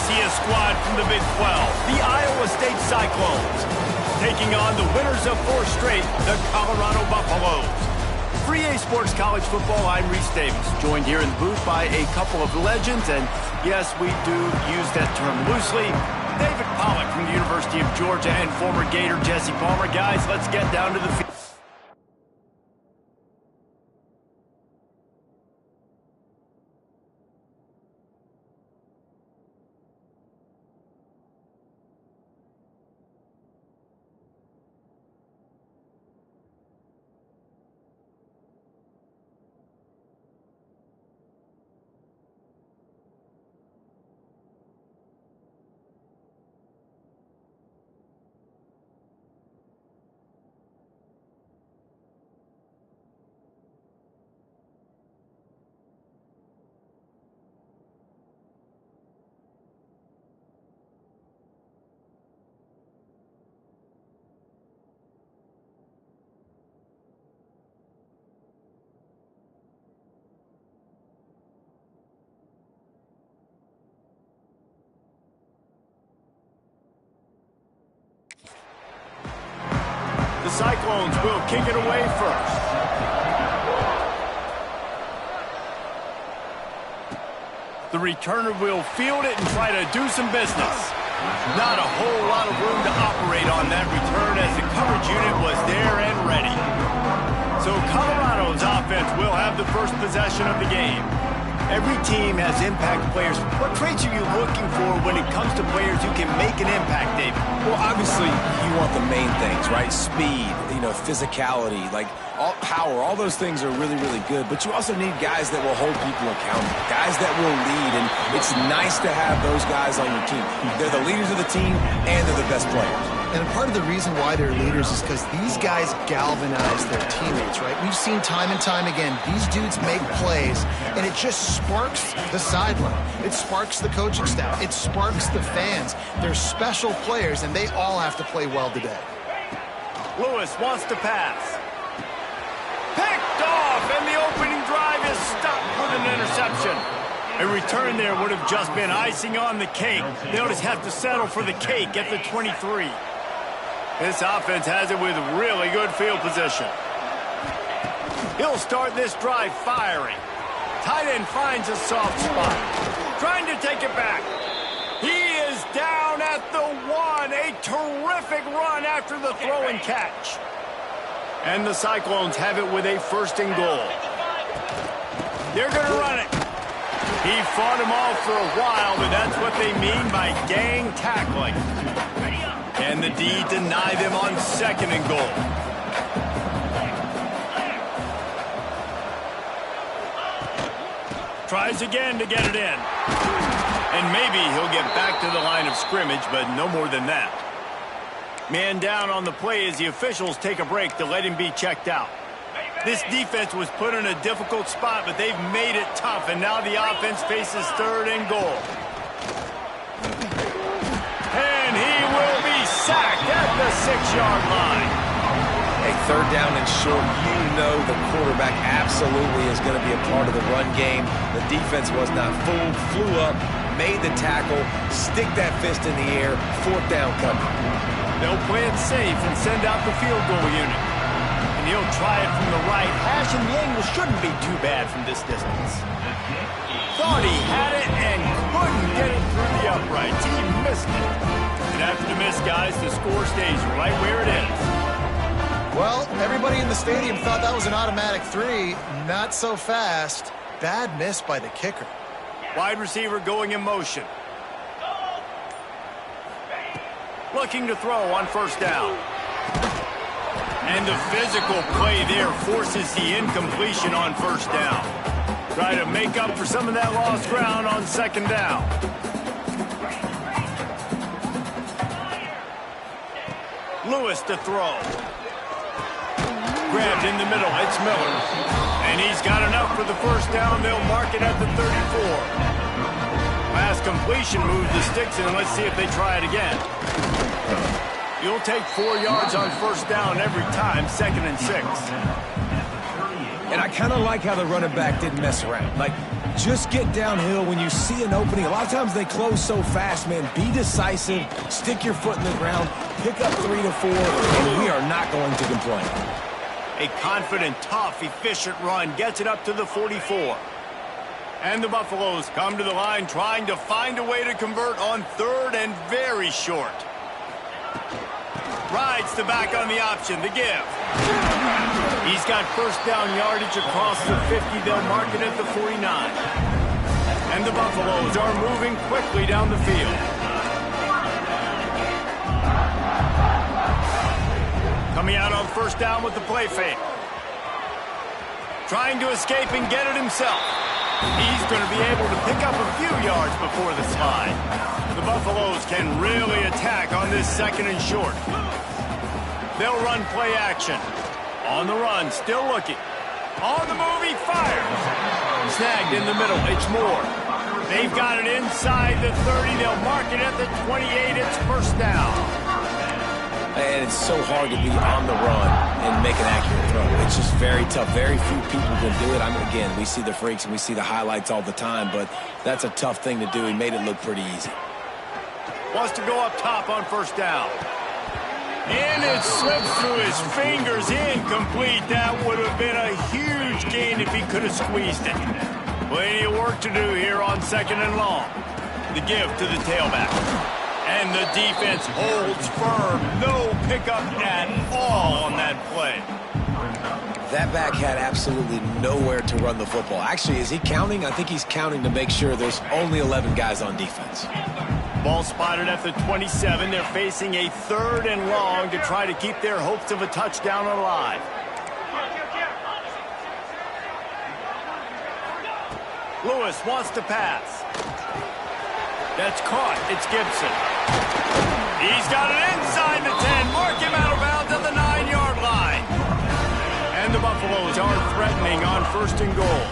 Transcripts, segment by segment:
see a squad from the Big 12, the Iowa State Cyclones, taking on the winners of 4 straight, the Colorado Buffaloes. For EA Sports College Football, I'm Reese Davis, joined here in the booth by a couple of legends, and yes, we do use that term loosely. David Pollack from the University of Georgia and former Gator Jesse Palmer. Guys, let's get down to the field. The Cyclones will kick it away first. The returner will field it and try to do some business. Not a whole lot of room to operate on that return as the coverage unit was there and ready. So Colorado's offense will have the first possession of the game. Every team has impact players. What traits are you looking for when it comes to players who can make an impact, David? Well, obviously, you want the main things, right? Speed, physicality, all power. All those things are really, really good. But you also need guys that will hold people accountable, guys that will lead. And it's nice to have those guys on your team. They're the leaders of the team, and they're the best players. And part of the reason why they're leaders is because these guys galvanize their teammates, right? We've seen time and time again, these dudes make plays, and it just sparks the sideline. It sparks the coaching staff. It sparks the fans. They're special players, and they all have to play well today. Lewis wants to pass. Picked off, and the opening drive is stopped with an interception. A return there would have just been icing on the cake. They'll just have to settle for the cake at the 23. This offense has it with really good field position. He'll start this drive firing. Tight end finds a soft spot. Trying to take it back. He is down at the 1. A terrific run after the throw and catch. And the Cyclones have it with a 1st and goal. They're going to run it. He fought him off for a while, but that's what they mean by gang tackling. And the D deny them on 2nd and goal. Tries again to get it in. And maybe he'll get back to the line of scrimmage, but no more than that. Man down on the play as the officials take a break to let him be checked out. This defense was put in a difficult spot, but they've made it tough, and now the offense faces 3rd and goal. And he will be sacked at the 6-yard line. Hey, 3rd down and short, the quarterback absolutely is going to be a part of the run game. The defense was not fooled, flew up, made the tackle, stick that fist in the air, 4th down coming. They'll play it safe and send out the field goal unit. And he'll try it from the right hash, and the angle shouldn't be too bad from this distance. Thought he had it and couldn't get it through the uprights. He missed it. And after the miss, guys, the score stays right where it is. Well, everybody in the stadium thought that was an automatic 3. Not so fast. Bad miss by the kicker. Wide receiver going in motion. Looking to throw on 1st down. And the physical play there forces the incompletion on 1st down. Try to make up for some of that lost ground on 2nd down. Lewis to throw. Grabbed in the middle, it's Miller. And he's got enough for the 1st down. They'll mark it at the 34. Last completion moves the sticks in. Let's see if they try it again. You'll take 4 yards on 1st down every time, 2nd and 6. And I kind of like how the running back didn't mess around. just get downhill when you see an opening. A lot of times they close so fast, man. Be decisive, stick your foot in the ground, pick up 3 to 4, and we are not going to complain. A confident, tough, efficient run gets it up to the 44. And the Buffaloes come to the line trying to find a way to convert on 3rd and very short. Rides the back on the option, the give. He's got first down yardage across the 50. They'll mark it at the 49. And the Buffaloes are moving quickly down the field. Coming out on first down with the play fake. Trying to escape and get it himself. He's going to be able to pick up a few yards before the slide. The Buffaloes can really attack on this 2nd and short. They'll run play action. On the run, still looking. On the move, he fires. Snagged in the middle, it's Moore. They've got it inside the 30. They'll mark it at the 28. It's first down. And it's so hard to be on the run and make an accurate throw. It's just very tough. Very few people can do it. I mean, again, we see the freaks and we see the highlights all the time, but that's a tough thing to do. He made it look pretty easy. Wants to go up top on first down. And it slips through his fingers. Incomplete. That would have been a huge gain if he could have squeezed it. Plenty of work to do here on 2nd and long. The give to the tailback. And the defense holds firm. No pickup at all on that play. That back had absolutely nowhere to run the football. Actually, is he counting? I think he's counting to make sure there's only 11 guys on defense. Ball spotted at the 27. They're facing a 3rd and long to try to keep their hopes of a touchdown alive. Lewis wants to pass. That's caught. It's Gibson. He's got it inside the 10. Mark him out of bounds at the 9-yard line. And the Buffaloes are threatening on 1st and goal.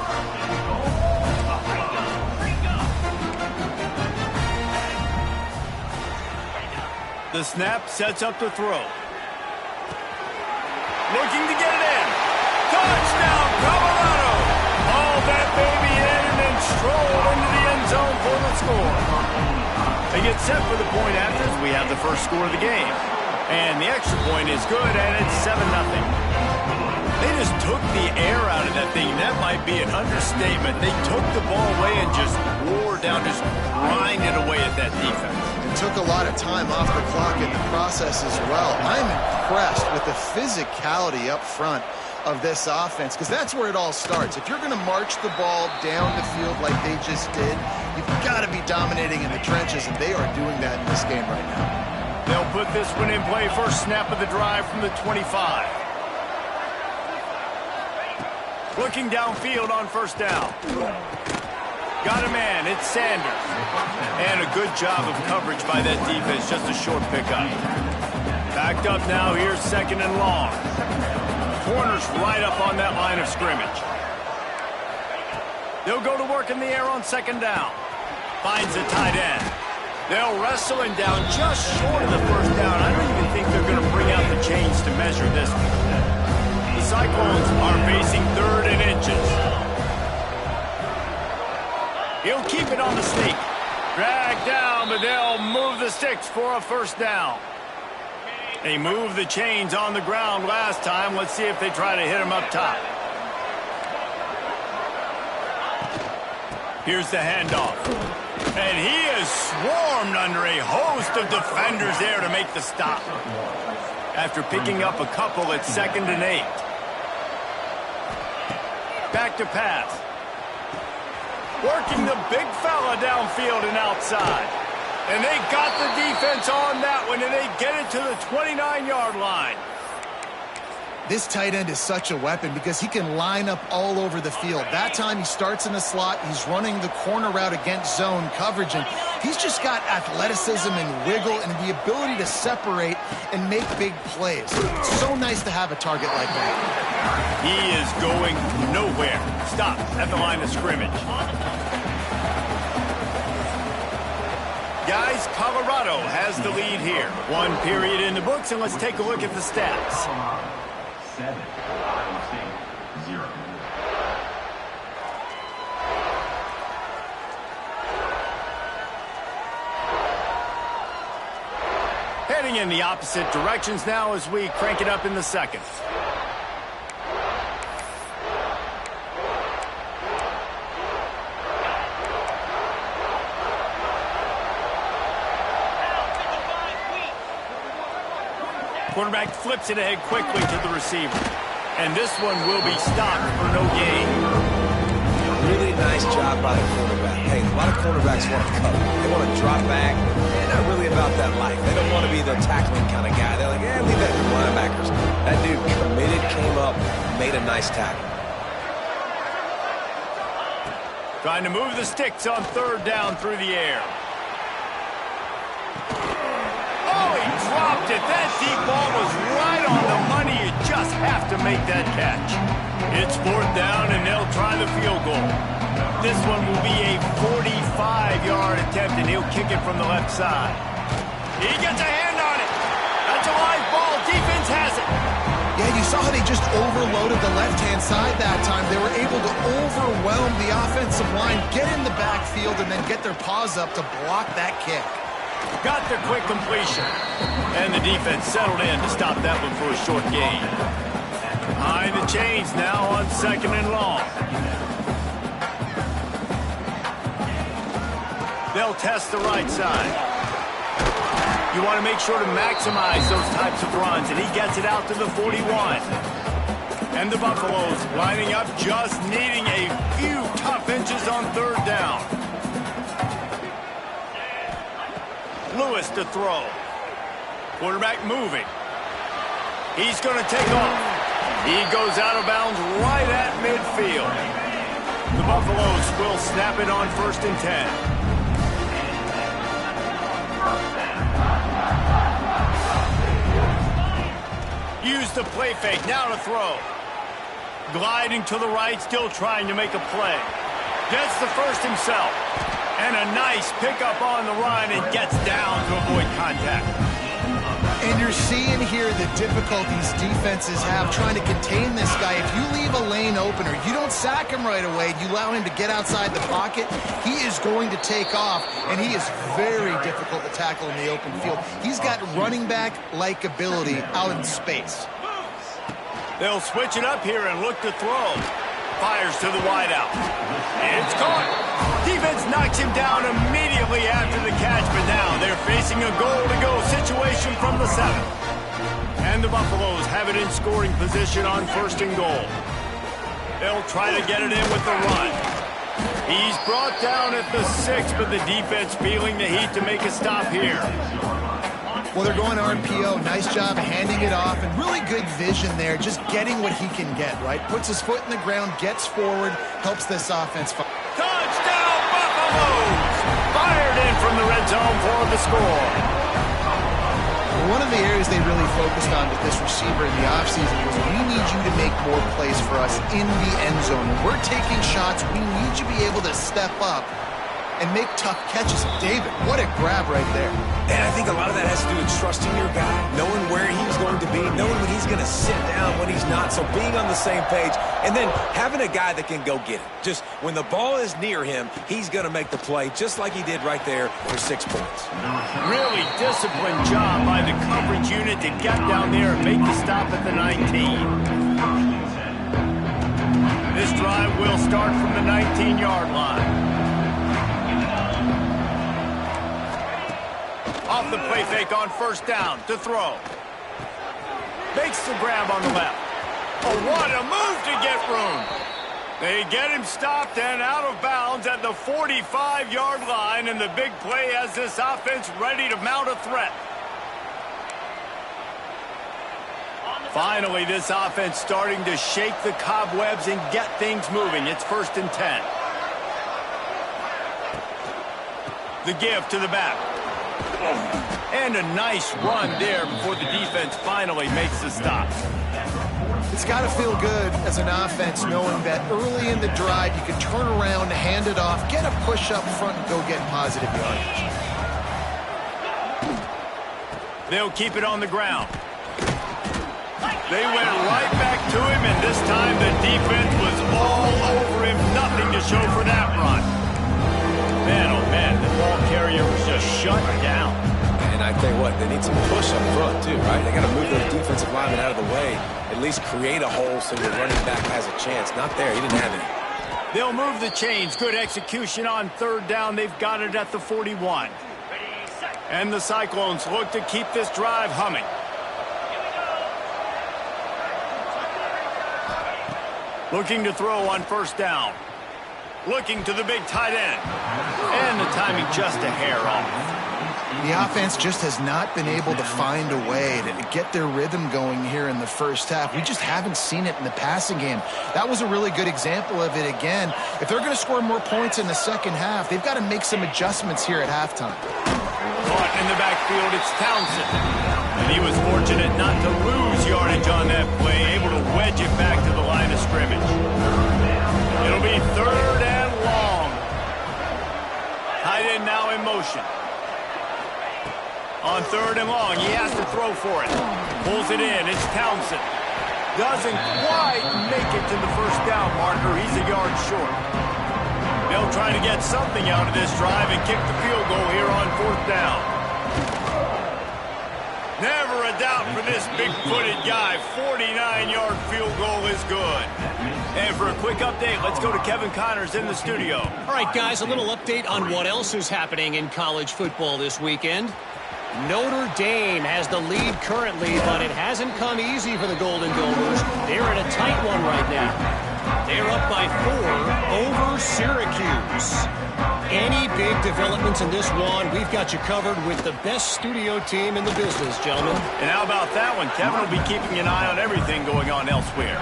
The snap sets up the throw. Looking to get it in. Touchdown, Colorado. All that baby in and then stroll into the end zone for the score. They get set for the point after as we have the first score of the game. And the extra point is good, and it's 7-0. They just took the air out of that thing. That might be an understatement. They took the ball away and just wore down, just grinded away at that defense. It took a lot of time off the clock in the process as well. I'm impressed with the physicality up front of this offense, because that's where it all starts. If you're going to march the ball down the field like they just did, you've got to be dominating in the trenches, and they are doing that in this game right now. They'll put this one in play. First snap of the drive from the 25. Looking downfield on first down. Got a man. It's Sanders. And a good job of coverage by that defense. Just a short pickup. Backed up now. Here's 2nd and long. Corners right up on that line of scrimmage. They'll go to work in the air on 2nd down. Finds a tight end. They'll wrestle him down just short of the first down. I don't even think they're going to bring out the chains to measure this one. The Cyclones are facing 3rd and inches. He'll keep it on the sneak. Dragged down, but they'll move the sticks for a first down. They moved the chains on the ground last time. Let's see if they try to hit him up top. Here's the handoff. And he is swarmed under a host of defenders there to make the stop. After picking up a couple at 2nd and 8. Back to pass. Working the big fella downfield and outside. And they got the defense on that one, and they get it to the 29-yard line. This tight end is such a weapon because he can line up all over the field. That time he starts in the slot. He's running the corner route against zone coverage, and he's just got athleticism and wiggle and the ability to separate and make big plays. It's so nice to have a target like that. He is going nowhere. Stop at the line of scrimmage. Guys, Colorado has the lead here. 1 period in the books, and let's take a look at the stats. 7, Ohio State, 0. Heading in the opposite directions now as we crank it up in the second. Quarterback flips it ahead quickly to the receiver. And this one will be stopped for no gain. Really nice job by the quarterback. Hey, a lot of quarterbacks want to cover. They want to drop back. They're not really about that life. They don't want to be the tackling kind of guy. They're like, yeah, leave that to the linebackers. That dude committed, came up, made a nice tackle. Trying to move the sticks on third down through the air. Oh, he dropped it. That deep ball was right on the money. You just have to make that catch. It's fourth down, and they'll try the field goal. This one will be a 45-yard attempt, and he'll kick it from the left side. He gets a hand on it. That's a live ball. Defense has it. Yeah, you saw how they just overloaded the left-hand side that time. They were able to overwhelm the offensive line, get in the backfield, and then get their paws up to block that kick. Got the quick completion. And the defense settled in to stop that one for a short gain. Behind the chains now on second and long. They'll test the right side. You want to make sure to maximize those types of runs, and he gets it out to the 41. And the Buffaloes lining up, just needing a few tough inches on third down. Lewis to throw. Quarterback moving. He's going to take off. He goes out of bounds right at midfield. The Buffaloes will snap it on 1st and 10. Use the play fake, now to throw. Gliding to the right, still trying to make a play. Gets the first himself. And a nice pickup on the run and gets down to avoid contact. And you're seeing here the difficulties defenses have trying to contain this guy. If you leave a lane open or you don't sack him right away, you allow him to get outside the pocket, he is going to take off, and he is very difficult to tackle in the open field. He's got running back-like ability out in space. They'll switch it up here and look to throw. Fires to the wideout. It's caught. Defense knocks him down immediately after the catch, but now they're facing a goal-to-go situation from the 7. And the Buffaloes have it in scoring position on 1st and goal. They'll try to get it in with the run. He's brought down at the 6, but the defense feeling the heat to make a stop here. Well, they're going RPO. Nice job handing it off, and really good vision there, just getting what he can get, right? Puts his foot in the ground, gets forward, helps this offense. Touchdown, Buffaloes! Fired in from the red zone for the score. One of the areas they really focused on with this receiver in the offseason was, we need you to make more plays for us in the end zone. When we're taking shots, we need you to be able to step up and make tough catches. David, what a grab right there. And I think a lot of that has to do with trusting your guy, knowing where he's going to be, knowing when he's going to sit down, when he's not. So being on the same page, and then having a guy that can go get it. Just when the ball is near him, he's going to make the play, just like he did right there for 6 points. Really disciplined job by the coverage unit to get down there and make the stop at the 19. This drive will start from the 19-yard line. Off the play fake on 1st down to throw. Makes the grab on the left. Oh, what a move to get room. They get him stopped and out of bounds at the 45-yard line, and the big play has this offense ready to mount a threat. Finally, this offense starting to shake the cobwebs and get things moving. It's 1st and 10. The give to the back. And a nice run there before the defense finally makes the stop. It's got to feel good as an offense knowing that early in the drive you can turn around, hand it off, get a push up front, and go get positive yardage. They'll keep it on the ground. They went right back to him, and this time the defense was all over him. Nothing to show for that run. Man, oh man, the ball carrier was just shut down. And I tell you what, they need some push up front too, right? They got to move those defensive linemen out of the way, at least create a hole so your running back has a chance. Not there. He didn't have any. They'll move the chains. Good execution on third down. They've got it at the 41. And the Cyclones look to keep this drive humming. Looking to throw on first down. Looking to the big tight end. And the timing just a hair off. The offense just has not been able to find a way to get their rhythm going here in the first half. We just haven't seen it in the passing game. That was a really good example of it again. If they're going to score more points in the second half, they've got to make some adjustments here at halftime. Caught in the backfield, it's Townsend. And he was fortunate not to lose yardage on that play, able to wedge it back to the line of scrimmage. It'll be third and long. Tight end now in motion. On third and long, he has to throw for it. Pulls it in, it's Townsend. Doesn't quite make it to the first down marker. He's a yard short. They'll try to get something out of this drive and kick the field goal here on fourth down. Never a doubt for this big-footed guy. 49-yard field goal is good. And for a quick update, let's go to Kevin Connors in the studio. All right, guys, a little update on what else is happening in college football this weekend. Notre Dame has the lead currently, but it hasn't come easy for the Golden Gophers. They're in a tight one right now. They're up by 4 over Syracuse. Any big developments in this one, we've got you covered with the best studio team in the business, gentlemen. And how about that one? Kevin will be keeping an eye on everything going on elsewhere.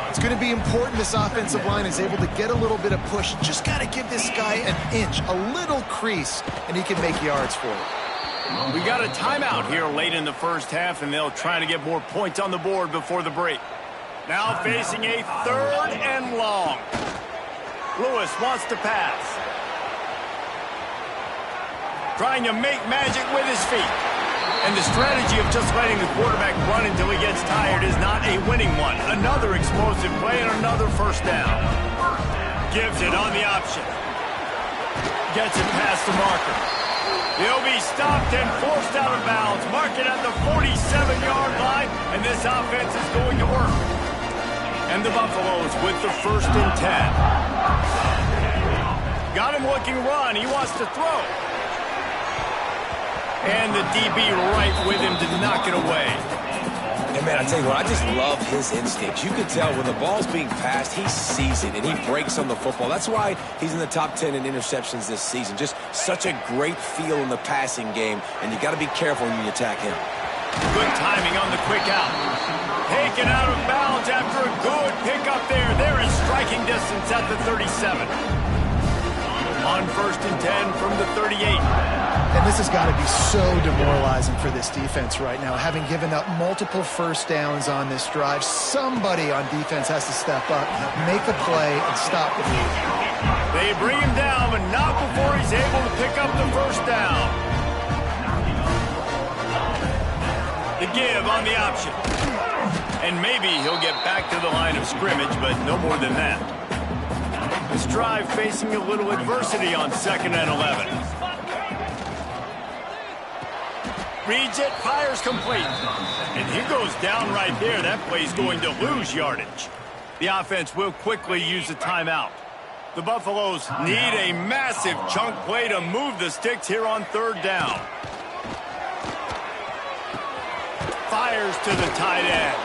It's going to be important this offensive line is able to get a little bit of push. Just got to give this guy an inch, a little crease, and he can make yards for it. We got a timeout here late in the first half, and they'll try to get more points on the board before the break. Now facing a third and long. Lewis wants to pass. Trying to make magic with his feet. And the strategy of just letting the quarterback run until he gets tired is not a winning one. Another explosive play and another first down. Gives it on the option. Gets it past the marker. He'll be stopped and forced out of bounds. Mark it at the 47-yard line, and this offense is going to work. And the Buffaloes with the first and 10. Got him looking run. He wants to throw. And the DB right with him to knock it away. And man, I tell you what, I just love his instincts. You can tell when the ball's being passed, he sees it, and he breaks on the football. That's why he's in the top 10 in interceptions this season. Just such a great feel in the passing game, and you got to be careful when you attack him. Good timing on the quick out. Taken out of bounds after a good pickup there. They're in striking distance at the 37. On first and 10 from the 38. And this has got to be so demoralizing for this defense right now. Having given up multiple first downs on this drive, somebody on defense has to step up, make a play, and stop the lead. They bring him down, but not before he's able to pick up the first down. The give on the option. And maybe he'll get back to the line of scrimmage, but no more than that. This drive facing a little adversity on 2nd and 11. Reads it, fires complete. And he goes down right there. That play's going to lose yardage. The offense will quickly use a timeout. The Buffaloes need a massive chunk play to move the sticks here on third down. Fires to the tight end.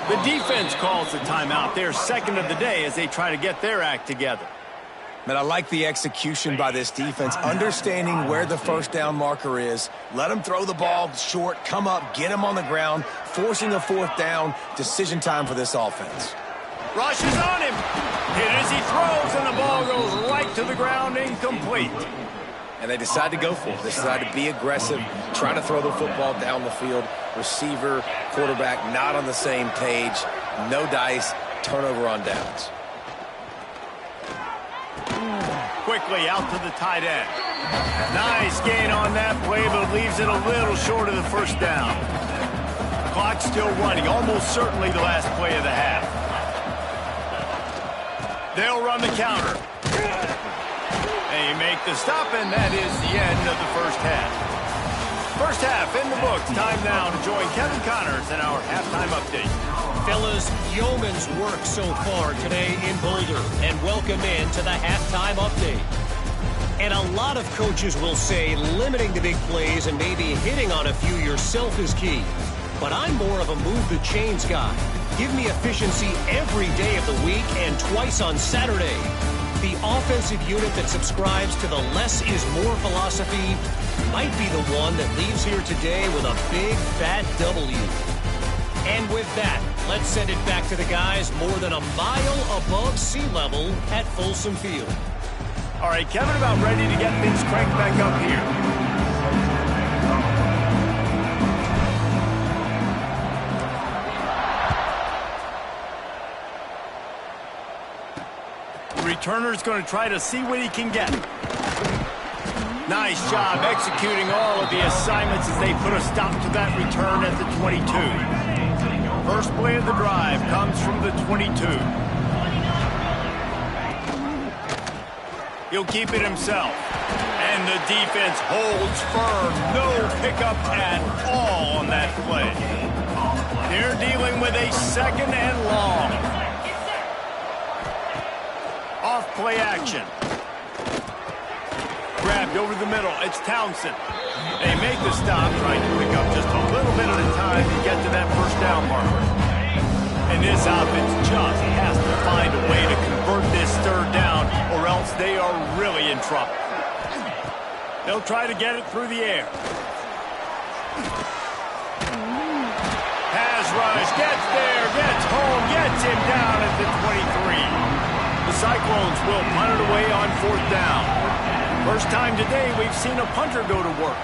The defense calls the timeout. Their second of the day as they try to get their act together. Man, I like the execution by this defense, understanding where the first down marker is. Let them throw the ball short, come up, get him on the ground, forcing a fourth down. Decision time for this offense. Rushes on him. Hit as he throws, and the ball goes right to the ground, incomplete. And they decide to go for it. They decide to be aggressive, try to throw the football down the field. Receiver, quarterback, not on the same page. No dice, turnover on downs. Quickly out to the tight end. Nice gain on that play, but leaves it a little short of the first down. Clock still running, almost certainly the last play of the half. They'll run the counter. They make the stop, and that is the end of the first half. First half in the books. Time now to join Kevin Connors in our halftime update. Fellas, yeoman's work so far today in Boulder, and welcome in to the halftime update. And a lot of coaches will say limiting the big plays and maybe hitting on a few yourself is key. But I'm more of a move the chains guy. Give me efficiency every day of the week and twice on Saturday. The offensive unit that subscribes to the less is more philosophy might be the one that leaves here today with a big fat W. And with that, let's send it back to the guys more than a mile above sea level at Folsom Field. All right, Kevin, about ready to get things cranked back up here. The returner's going to try to see what he can get. Nice job executing all of the assignments as they put a stop to that return at the 22. First play of the drive comes from the 22. He'll keep it himself. And the defense holds firm. No pickup at all on that play. They're dealing with a second and long. Off play action. Grabbed over the middle. It's Townsend. They make the stop, trying to pick up just a little bit at a time to get to that first down marker. And this offense just has to find a way to convert this third down, or else they are really in trouble. They'll try to get it through the air. Pass rush, gets there, gets home, gets him down at the 23. The Cyclones will punt it away on fourth down. First time today we've seen a punter go to work.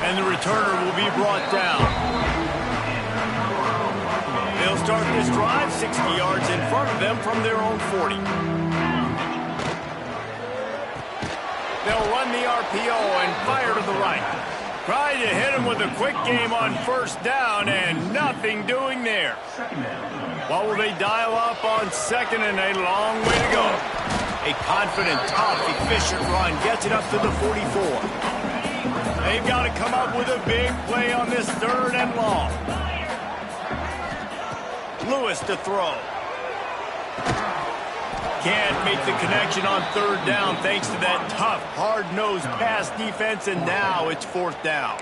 And the returner will be brought down. They'll start this drive 60 yards in front of them from their own 40. They'll run the RPO and fire to the right. Try to hit him with a quick game on first down, and nothing doing there. What will they dial up on second, and a long way to go? A confident, tough, efficient run gets it up to the 44. They've got to come up with a big play on this third and long. Lewis to throw. Can't make the connection on third down thanks to that tough, hard-nosed pass defense, and now it's fourth down.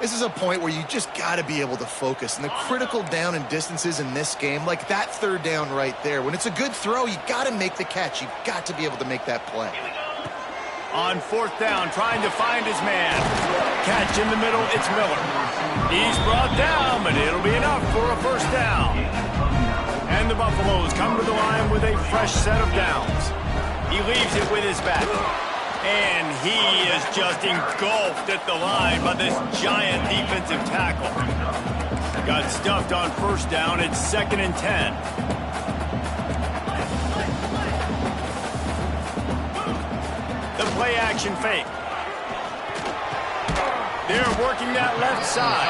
This is a point where you just got to be able to focus. And the critical down and distances in this game, like that third down right there, when it's a good throw, you got to make the catch. You've got to be able to make that play. On fourth down, trying to find his man. Catch in the middle, it's Miller. He's brought down, but it'll be enough for a first down. And the Buffaloes come to the line with a fresh set of downs. He leaves it with his back. And he is just engulfed at the line by this giant defensive tackle. Got stuffed on first down. It's 2nd and 10. The play action fake. They're working that left side.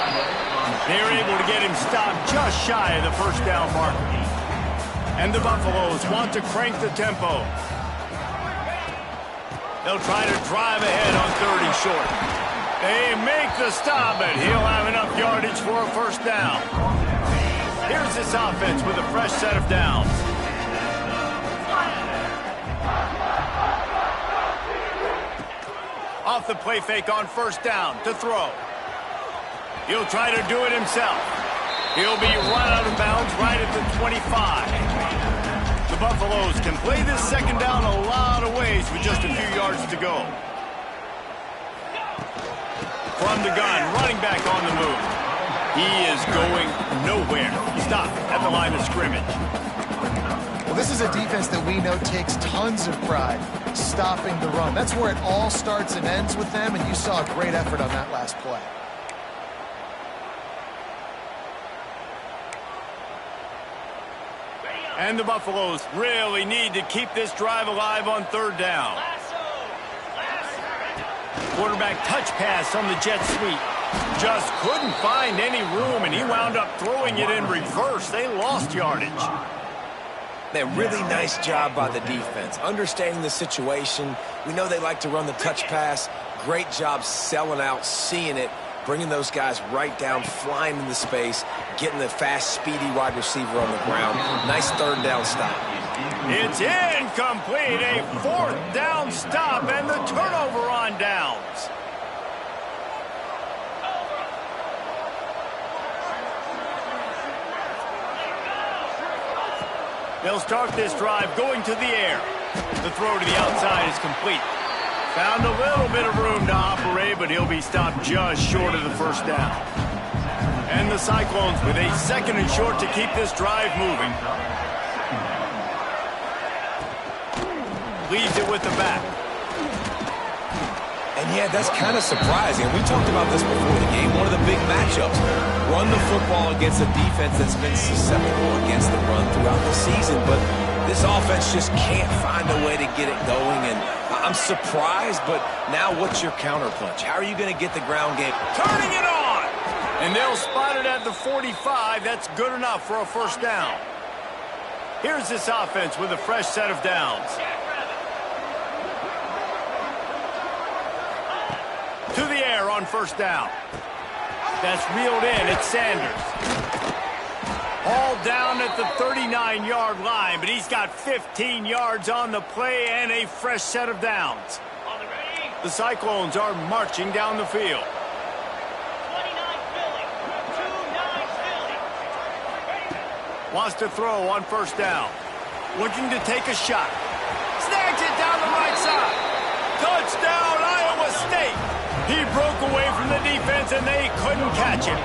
They're able to get him stopped just shy of the first down marker. And the Buffaloes want to crank the tempo. They'll try to drive ahead on 30 short. They make the stop, but he'll have enough yardage for a first down. Here's this offense with a fresh set of downs. Off the play fake on first down to throw. He'll try to do it himself. He'll be run out of bounds right at the 25. The Buffaloes can play this second down a lot of ways with just a few yards to go. From the gun, running back on the move. He is going nowhere. Stop at the line of scrimmage. Well, this is a defense that we know takes tons of pride stopping the run. That's where it all starts and ends with them, and you saw a great effort on that last play. And the Buffaloes really need to keep this drive alive on third down. Quarterback touch pass on the jet sweep. Just couldn't find any room, and he wound up throwing it in reverse. They lost yardage. Man, really nice job by the defense. Understanding the situation. We know they like to run the touch pass. Great job selling out, seeing it, bringing those guys right down, flying into space, getting the fast, speedy wide receiver on the ground. Nice third down stop. It's incomplete. A fourth down stop and the turnover on downs. They'll start this drive going to the air. The throw to the outside is complete. Found a little bit of room to operate, but he'll be stopped just short of the first down. And the Cyclones with a 2nd and short to keep this drive moving. Leaves it with the back. And yeah, that's kind of surprising. We talked about this before the game. One of the big matchups. Run the football against a defense that's been susceptible against the run throughout the season. But this offense just can't find a way to get it going. And I'm surprised, but now what's your counterpunch? How are you going to get the ground game? Turning it on! And they'll spot it at the 45. That's good enough for a first down. Here's this offense with a fresh set of downs. To the air on first down. That's reeled in. It's Sanders. All down at the 39-yard line, but he's got 15 yards on the play and a fresh set of downs. The Cyclones are marching down the field. Wants to throw on first down. Looking to take a shot. Snags it down the right side. Touchdown, Iowa State. He broke away from the defense, and they couldn't catch him.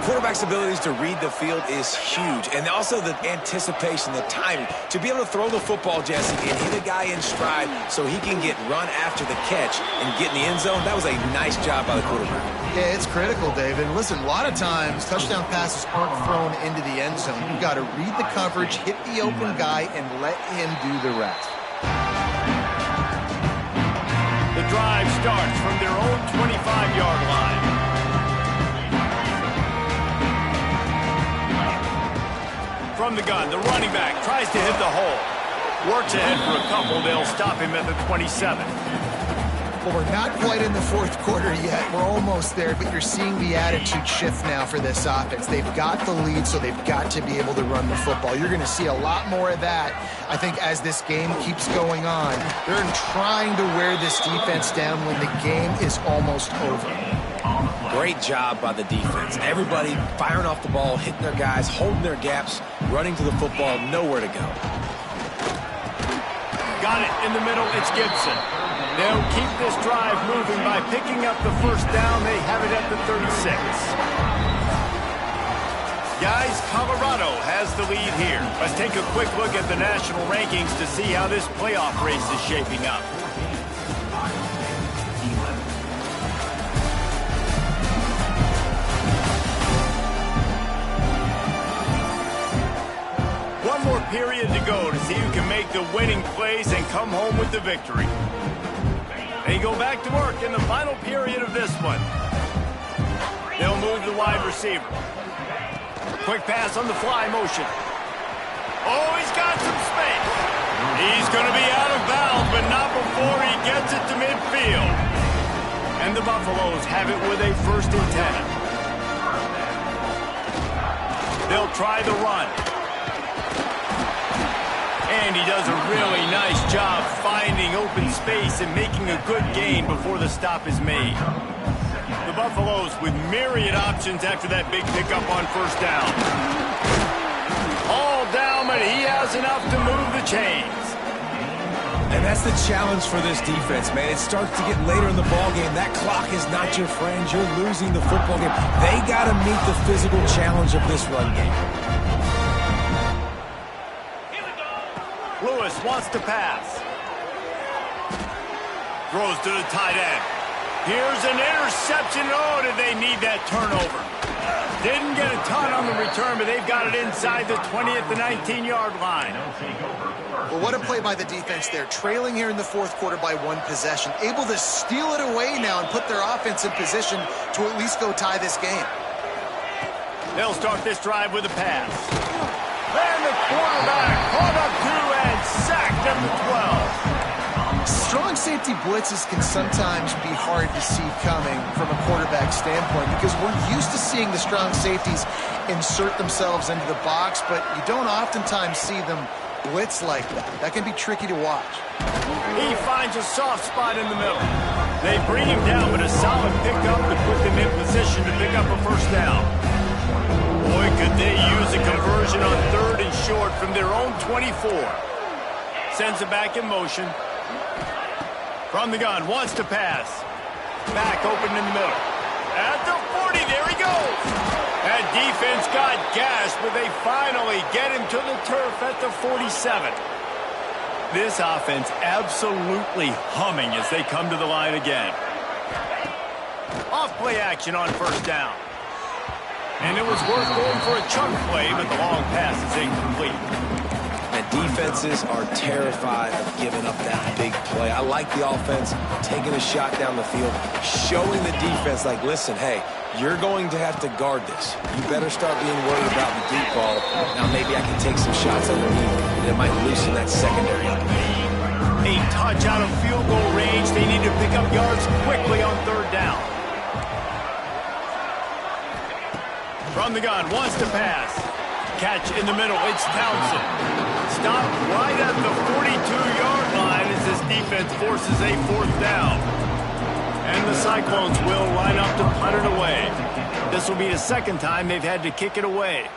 Quarterback's abilities to read the field is huge, and also the anticipation, the timing. To be able to throw the football, Jesse, and hit a guy in stride so he can get run after the catch and get in the end zone, that was a nice job by the quarterback. Yeah, it's critical, David. Listen, a lot of times touchdown passes aren't thrown into the end zone. You've got to read the coverage, hit the open guy, and let him do the rest. The drive starts from their own 25-yard line. From the gun, the running back tries to hit the hole. Works ahead for a couple. They'll stop him at the 27. Well, we're not quite in the fourth quarter yet. We're almost there, but you're seeing the attitude shift now for this offense. They've got the lead, so they've got to be able to run the football. You're going to see a lot more of that, I think, as this game keeps going on. They're trying to wear this defense down when the game is almost over. Great job by the defense. Everybody firing off the ball, hitting their guys, holding their gaps, running to the football, nowhere to go. Got it in the middle. It's Gibson. They'll keep this drive moving by picking up the first down. They have it at the 36. Guys, Colorado has the lead here. Let's take a quick look at the national rankings to see how this playoff race is shaping up. One more period to go to see who can make the winning plays and come home with the victory. They go back to work in the final period of this one. They'll move the wide receiver. Quick pass on the fly motion. Oh, he's got some space. He's going to be out of bounds, but not before he gets it to midfield. And the Buffaloes have it with a 1st and 10. They'll try the run. And he does a really nice job finding open space and making a good gain before the stop is made. The Buffaloes with myriad options after that big pickup on first down. All down, but he has enough to move the chains. And that's the challenge for this defense, man. It starts to get later in the ballgame. That clock is not your friend. You're losing the football game. They got to meet the physical challenge of this run game. Lewis wants to pass. Throws to the tight end. Here's an interception. Oh, did they need that turnover? Didn't get a ton on the return, but they've got it inside the 20 at the 19-yard line. Well, what a play by the defense there. Trailing here in the fourth quarter by 1 possession. Able to steal it away now and put their offense in position to at least go tie this game. They'll start this drive with a pass. And the quarterback caught up to and sacked at the 12. Strong safety blitzes can sometimes be hard to see coming from a quarterback standpoint because we're used to seeing the strong safeties insert themselves into the box, but you don't oftentimes see them blitz like that. That can be tricky to watch. He finds a soft spot in the middle. They bring him down, but a solid pickup to put them in position to pick up a first down. Boy, could they use a conversion on 3rd and short from their own 24. Sends it back in motion. From the gun, wants to pass. Back open in the middle. At the 40, there he goes. That defense got gashed, but they finally get him to the turf at the 47. This offense absolutely humming as they come to the line again. Off play action on first down. And it was worth going for a chunk play, but the long pass is incomplete. And defenses are terrified of giving up that big play. I like the offense taking a shot down the field, showing the defense, like, listen, hey, you're going to have to guard this. You better start being worried about the deep ball. Now maybe I can take some shots underneath, and it might loosen that secondary up. A touch out of field goal range. They need to pick up yards quickly on 3rd down. From the gun, wants to pass. Catch in the middle, it's Townsend. Stopped right at the 42-yard line as this defense forces a 4th down. And the Cyclones will line up to punt it away. This will be the 2nd time they've had to kick it away.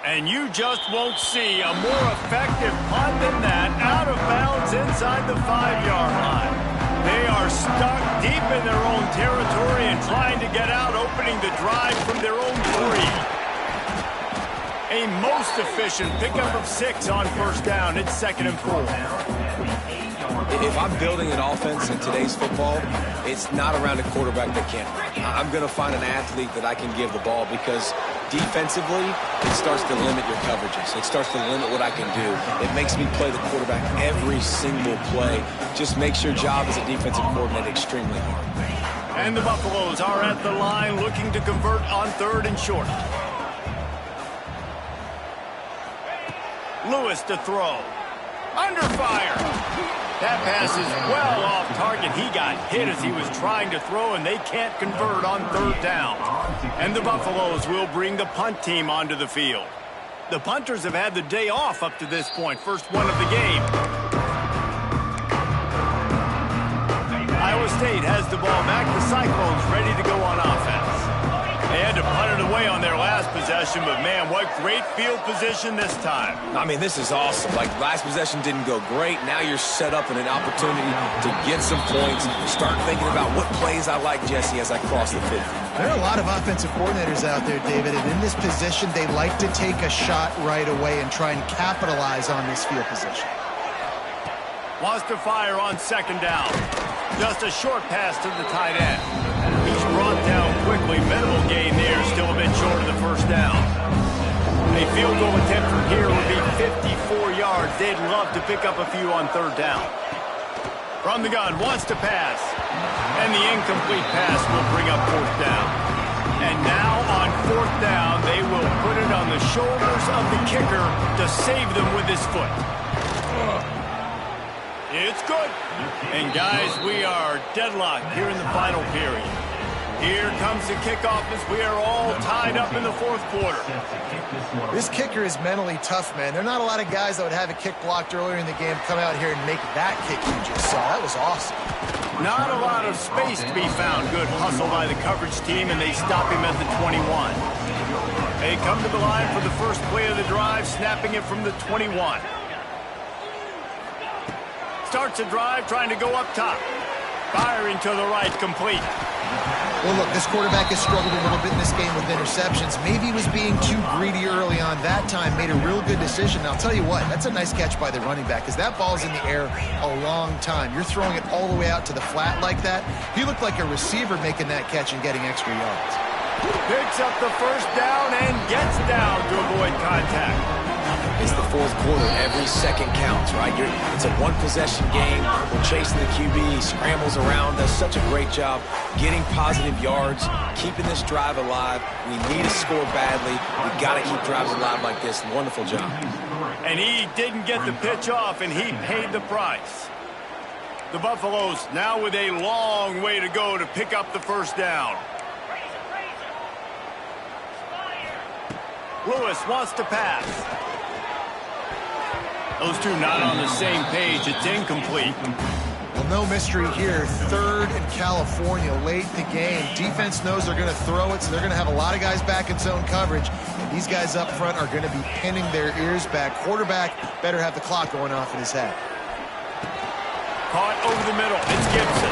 And you just won't see a more effective punt than that, out of bounds inside the 5-yard line. They are stuck deep in their own territory and trying to get out, opening the drive from their own 3. A most efficient pickup of 6 on first down. It's 2nd and 4. If I'm building an offense in today's football, it's not around a quarterback that can't run. I'm going to find an athlete that I can give the ball because defensively, it starts to limit your coverages. It starts to limit what I can do. It makes me play the quarterback every single play. Just makes your job as a defensive coordinator extremely hard. And the Buffaloes are at the line looking to convert on 3rd and short. Lewis to throw. Under fire. That pass is well off target. He got hit as he was trying to throw, and they can't convert on 3rd down. And the Buffaloes will bring the punt team onto the field. The punters have had the day off up to this point. First one of the game. Iowa State has the ball back. The Cyclones ready to go on offense. They had to punt it away on their last possession, but man, what great field position this time. I mean, this is awesome. Like, last possession didn't go great. Now you're set up in an opportunity to get some points, start thinking about what plays I like, Jesse, as I cross the 50. There are a lot of offensive coordinators out there, David, and in this position, they like to take a shot right away and try and capitalize on this field position. Wants to fire on 2nd down. Just a short pass to the tight end. He's brought down quickly. Minimal gain there, still a bit short of the first down. A field goal attempt from here would be 54 yards. They'd love to pick up a few on 3rd down. From the gun, wants to pass. And the incomplete pass will bring up 4th down. And now on 4th down, they will put it on the shoulders of the kicker to save them with his foot. It's good. And guys, we are deadlocked here in the final period. Here comes the kickoff as we are all tied up in the 4th quarter. This kicker is mentally tough, man. There are not a lot of guys that would have a kick blocked earlier in the game come out here and make that kick you just saw. That was awesome. Not a lot of space to be found. Good hustle by the coverage team, and they stop him at the 21. They come to the line for the first play of the drive, snapping it from the 21. Starts a drive, trying to go up top. Firing to the right, complete. Well, look, this quarterback has struggled a little bit in this game with interceptions. Maybe he was being too greedy early on. That time made a real good decision. Now, I'll tell you what, that's a nice catch by the running back because that ball's in the air a long time. You're throwing it all the way out to the flat like that. He looked like a receiver making that catch and getting extra yards. Picks up the first down and gets down to avoid contact. It's the fourth quarter. Every second counts, right? It's a one-possession game. We're chasing the QB. He scrambles around, does such a great job getting positive yards, keeping this drive alive. We need to score badly. We got to keep drives alive like this. Wonderful job. And he didn't get the pitch off, and he paid the price. The Buffaloes now with a long way to go to pick up the first down. Lewis wants to pass. Those two not on the same page. It's incomplete. Well, no mystery here. Third in California late in the game. Defense knows they're going to throw it, so they're going to have a lot of guys back in zone coverage. And these guys up front are going to be pinning their ears back. Quarterback better have the clock going off in his head. Caught over the middle. It's Gibson.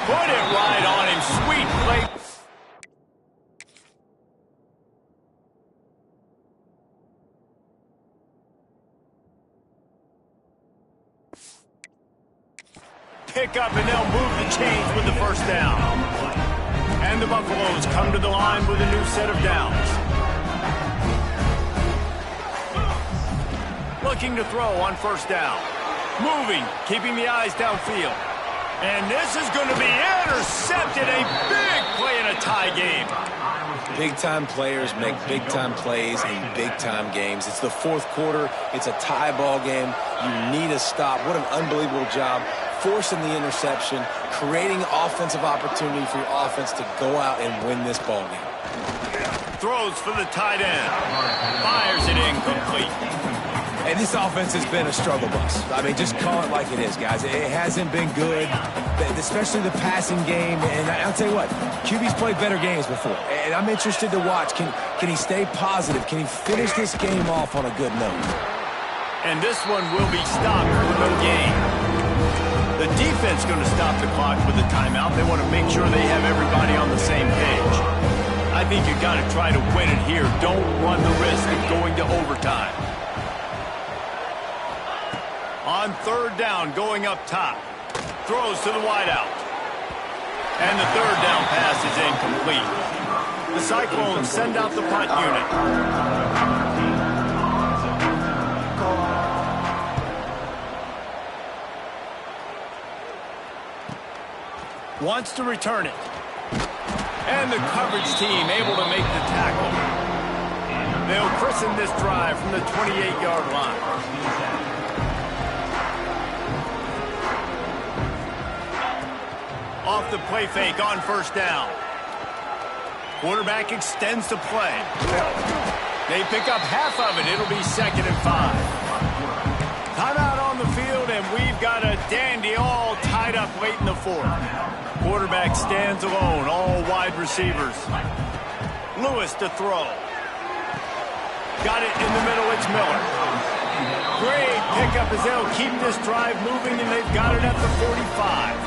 Put it right on him. Sweet play. Pick up, and they'll move the chains with the first down. And the Buffaloes come to the line with a new set of downs. Looking to throw on first down. Moving, keeping the eyes downfield. And this is going to be intercepted. A big play in a tie game. Big-time players make big-time plays in big-time games. It's the fourth quarter. It's a tie ball game. You need a stop. What an unbelievable job forcing the interception, creating offensive opportunity for your offense to go out and win this ball game. Throws for the tight end. Fires it incomplete. And this offense has been a struggle bus. I mean, just call it like it is, guys. It hasn't been good, especially the passing game. And I'll tell you what, QB's played better games before. And I'm interested to watch. Can he stay positive? Can he finish this game off on a good note? And this one will be stopped with no gain. The defense going to stop the clock with a timeout. They want to make sure they have everybody on the same page. I think you got to try to win it here. Don't run the risk of going to overtime. On third down, going up top. Throws to the wideout. And the third down pass is incomplete. The Cyclones send out the punt unit. Wants to return it. And the coverage team able to make the tackle. They'll christen this drive from the 28-yard line. Off the play fake on first down. Quarterback extends the play. They pick up half of it. It'll be 2nd and 5. Timeout on the field, and we've got a dandy all tied up late in the fourth. Quarterback stands alone, all wide receivers. Lewis to throw. Got it in the middle, it's Miller. Great pickup as they'll keep this drive moving, and they've got it at the 45.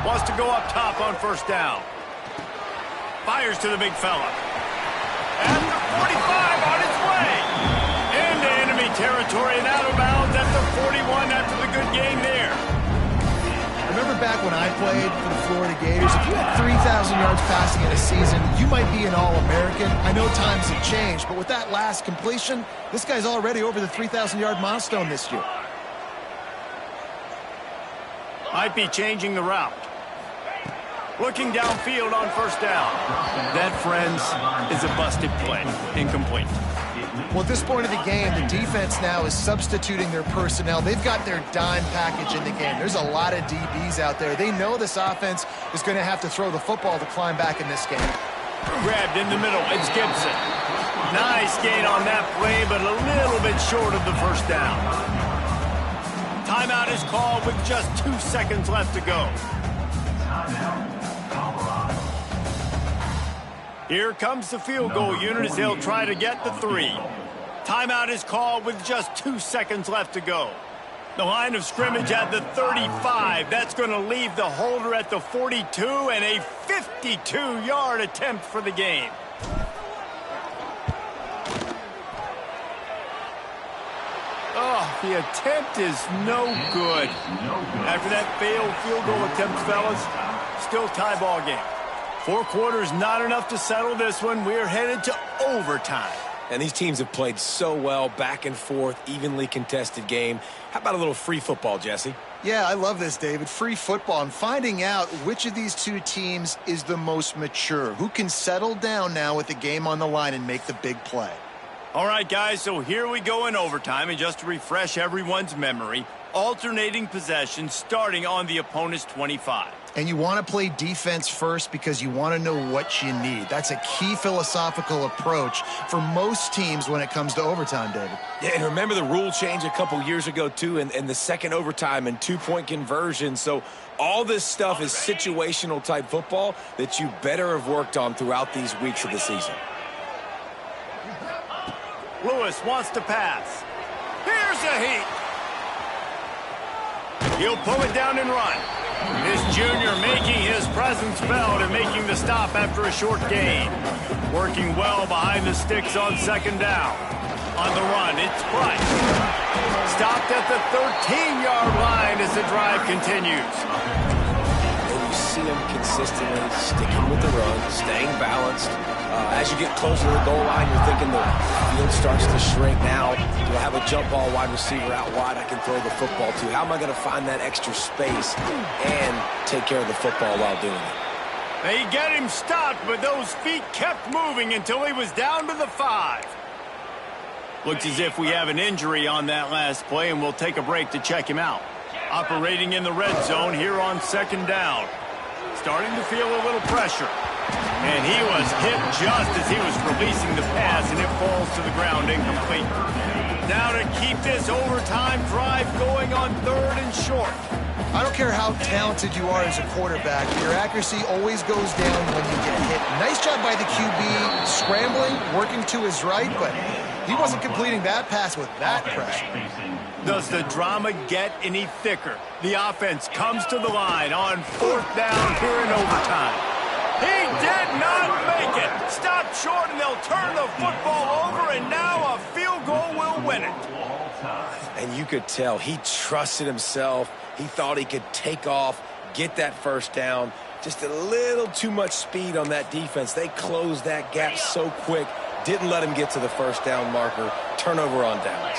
Wants to go up top on first down. Fires to the big fella. At the 45 on its way. Into enemy territory and out of bounds at the 41 after the good game there. Remember back when I played for the Florida Gators, if you had 3,000 yards passing in a season, you might be an All-American. I know times have changed, but with that last completion, this guy's already over the 3,000-yard milestone this year. Might be changing the route. Looking downfield on first down. That, friends, is a busted play. Incomplete. Well, at this point of the game, the defense now is substituting their personnel. They've got their dime package in the game. There's a lot of DBs out there. They know this offense is going to have to throw the football to climb back in this game. Grabbed in the middle. It's Gibson. Nice gain on that play, but a little bit short of the first down. Timeout is called with just 2 seconds left to go. Here comes the field goal unit as they'll try to get the 3. Timeout is called with just 2 seconds left to go. The line of scrimmage at the 35. That's going to leave the holder at the 42 and a 52-yard attempt for the game. Oh, the attempt is no good. After that failed field goal attempt, fellas, still tie ball game. 4 quarters not enough to settle this one. We're headed to overtime. And these teams have played so well, back and forth, evenly contested game. How about a little free football, Jesse? Yeah, I love this, David. Free football. I'm finding out which of these two teams is the most mature, who can settle down now with the game on the line and make the big play. All right, guys, so here we go in overtime. And just to refresh everyone's memory, alternating possession starting on the opponent's 25. And you want to play defense first because you want to know what you need. That's a key philosophical approach for most teams when it comes to overtime, David. Yeah, and remember the rule change a couple years ago, too, and the second overtime and 2-point conversion. So all this stuff is situational type football that you better have worked on throughout these weeks of the season. Lewis wants to pass. Here's a heat. He'll pull it down and run. This junior making his presence felt and making the stop after a short gain. Working well behind the sticks on second down. On the run, it's Price. Stopped at the 13-yard line as the drive continues. And you see him consistently sticking with the run, staying balanced. As you get closer to the goal line, you're thinking the field starts to shrink now. Do I have a jump ball wide receiver out wide I can throw the football to? How am I going to find that extra space and take care of the football while doing it? They get him stopped, but those feet kept moving until he was down to the 5. Looks as if we have an injury on that last play, and we'll take a break to check him out. Operating in the red zone here on second down. Starting to feel a little pressure. And he was hit just as he was releasing the pass, and it falls to the ground incomplete. Now to keep this overtime drive going on 3rd and short. I don't care how talented you are as a quarterback, your accuracy always goes down when you get hit. Nice job by the QB scrambling, working to his right, but he wasn't completing that pass with that pressure. Does the drama get any thicker? The offense comes to the line on 4th down here in overtime. He did not make it. Stopped short, and they'll turn the football over, and now a field goal will win it. And you could tell he trusted himself. He thought he could take off, get that first down. Just a little too much speed on that defense. They closed that gap so quick. Didn't let him get to the first down marker. Turnover on downs.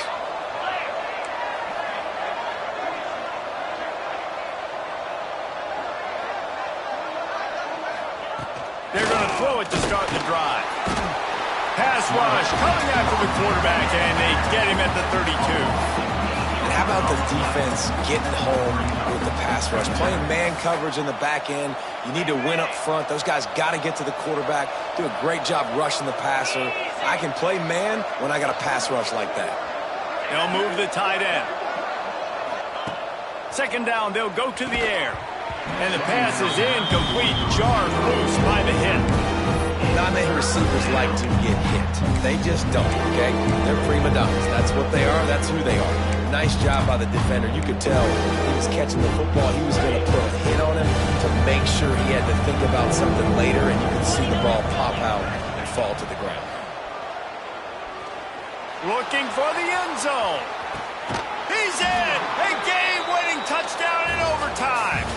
They're going to throw it to start the drive. Pass rush coming after the quarterback, and they get him at the 32. And how about the defense getting home with the pass rush? Playing man coverage in the back end. You need to win up front. Those guys got to get to the quarterback. Do a great job rushing the passer. I can play man when I got a pass rush like that. They'll move the tight end. Second down, they'll go to the air. And the pass is incomplete, jarred loose by the hit. Not many receivers like to get hit. They just don't, okay? They're prima donnas. That's what they are. That's who they are. Nice job by the defender. You could tell he was catching the football. He was going to put a hit on him to make sure he had to think about something later, and you could see the ball pop out and fall to the ground. Looking for the end zone. He's in! A game-winning touchdown in overtime.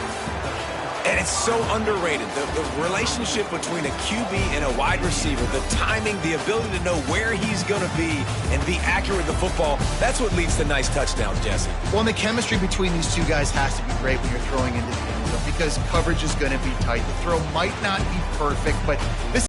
And it's so underrated. The relationship between a QB and a wide receiver, the timing, the ability to know where he's going to be and be accurate with the football, that's what leads to nice touchdowns, Jesse. Well, and the chemistry between these two guys has to be great when you're throwing into the end zone because coverage is going to be tight. The throw might not be perfect, but this